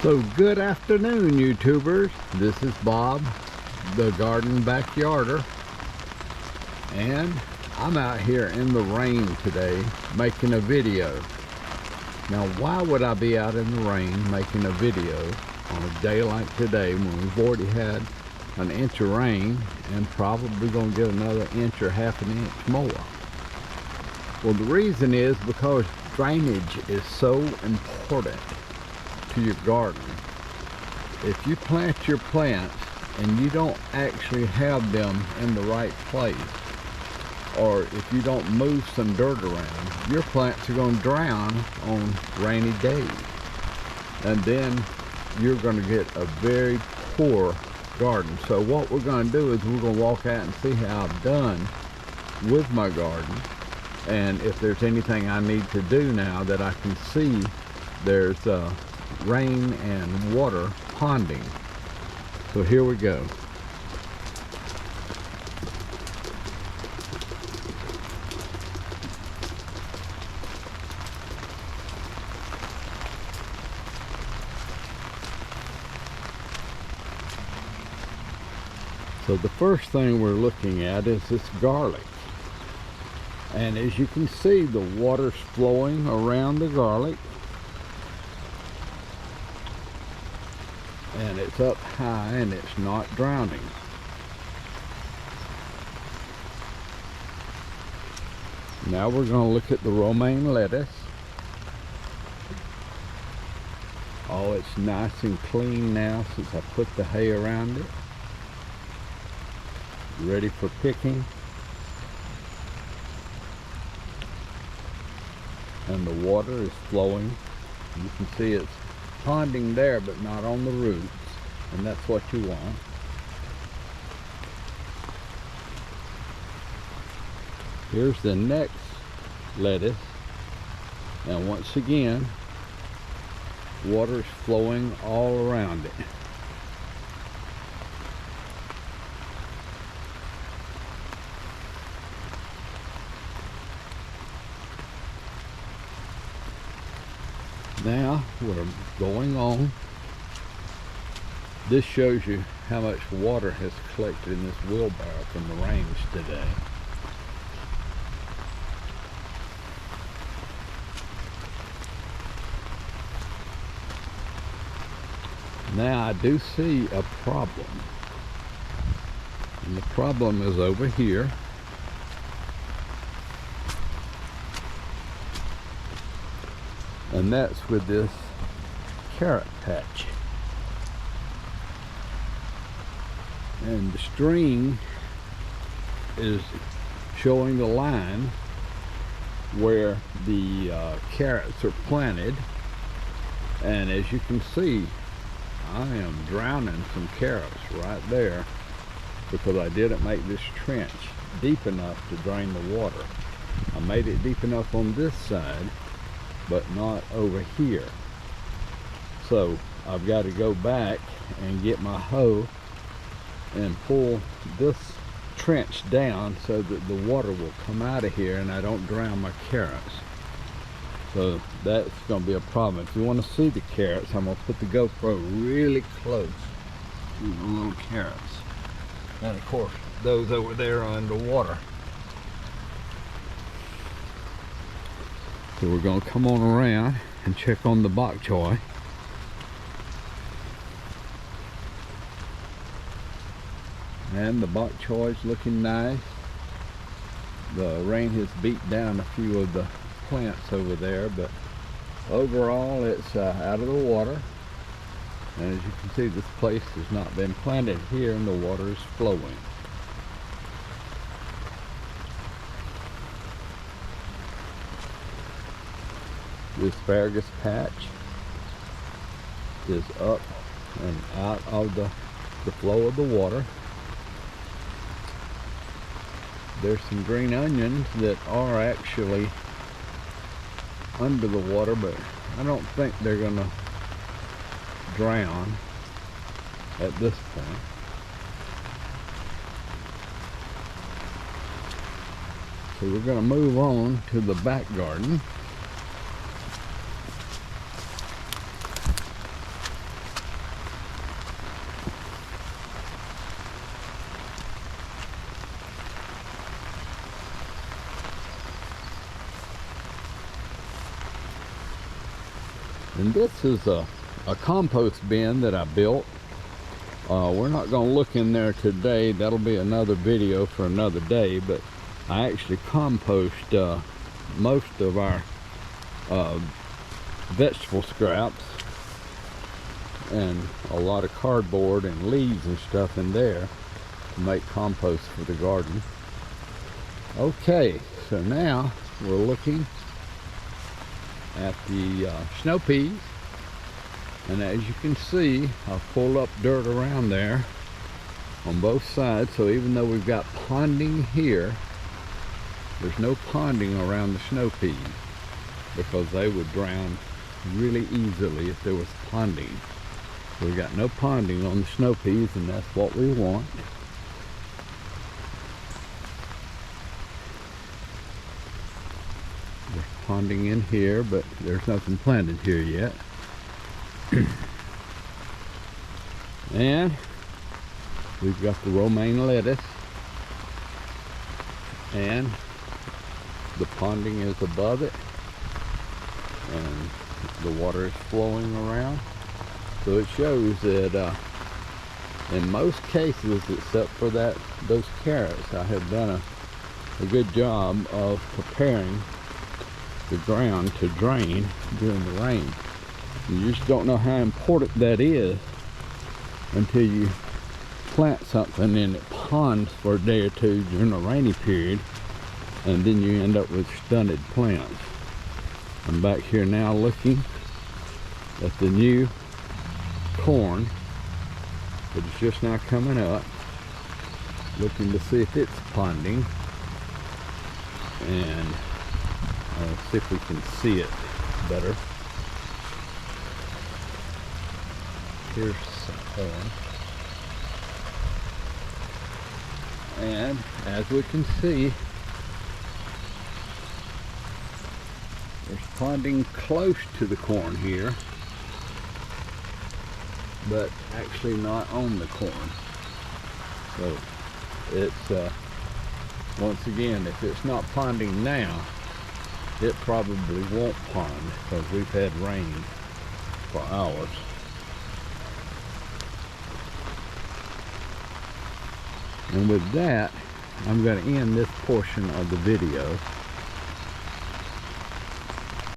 So good afternoon, YouTubers. This is Bob, the garden backyarder, and I'm out here in the rain today making a video. Now, why would I be out in the rain making a video on a day like today when we've already had an inch of rain and probably gonna get another inch or half an inch more? Well, the reason is because drainage is so important to your garden. If you plant your plants and you don't actually have them in the right place, or if you don't move some dirt around, your plants are going to drown on rainy days, and then you're going to get a very poor garden. So what we're going to do is we're going to walk out and see how I've done with my garden, and if there's anything I need to do now that I can see there's rain and water ponding. So here we go. So the first thing we're looking at is this garlic. And as you can see, the water's flowing around the garlic. And it's up high and it's not drowning. Now we're going to look at the romaine lettuce. Oh, it's nice and clean now since I put the hay around it. Ready for picking. And the water is flowing. You can see it's ponding there, but not on the roots, and that's what you want. Here's the next lettuce, and once again water's flowing all around it. Now we're going on. This shows you how much water has collected in this wheelbarrow from the rains today. Now I do see a problem. And the problem is over here. And that's with this carrot patch. And the string is showing the line where the carrots are planted. And as you can see, I am drowning some carrots right there because I didn't make this trench deep enough to drain the water. I made it deep enough on this side, but not over here. So I've got to go back and get my hoe and pull this trench down so that the water will come out of here and I don't drown my carrots. So that's going to be a problem. If you want to see the carrots, I'm going to put the GoPro really close to the little carrots. And of course, those over there are underwater. So we're going to come on around and check on the bok choy. And the bok choy is looking nice. The rain has beat down a few of the plants over there, but overall it's out of the water. And as you can see, this place has not been planted here and the water is flowing. The asparagus patch is up and out of the flow of the water. There's some green onions that are actually under the water, but I don't think they're gonna drown at this point. So we're going to move on to the back garden. And this is a compost bin that I built. We're not going to look in there today. That'll be another video for another day. But I actually compost most of our vegetable scraps and a lot of cardboard and leaves and stuff in there to make compost for the garden. Okay, so now we're looking at the snow peas, and as you can see, I've pulled up dirt around there on both sides, so even though we've got ponding here, there's no ponding around the snow peas because they would drown really easily if there was ponding. So we got no ponding on the snow peas, and that's what we want. There's ponding in here, but there's nothing planted here yet. And we've got the romaine lettuce, and the ponding is above it, and the water is flowing around. So it shows that in most cases, except for those carrots, I have done a good job of preparing the ground to drain during the rain. You just don't know how important that is until you plant something and it ponds for a day or two during a rainy period, and then you end up with stunted plants. I'm back here now looking at the new corn that is just now coming up, looking to see if it's ponding, and I'll see if we can see it better. Here's some corn, and as we can see, there's ponding close to the corn here, but actually not on the corn. So it's once again, if it's not ponding now, it probably won't pond because we've had rain for hours. And with that, I'm going to end this portion of the video.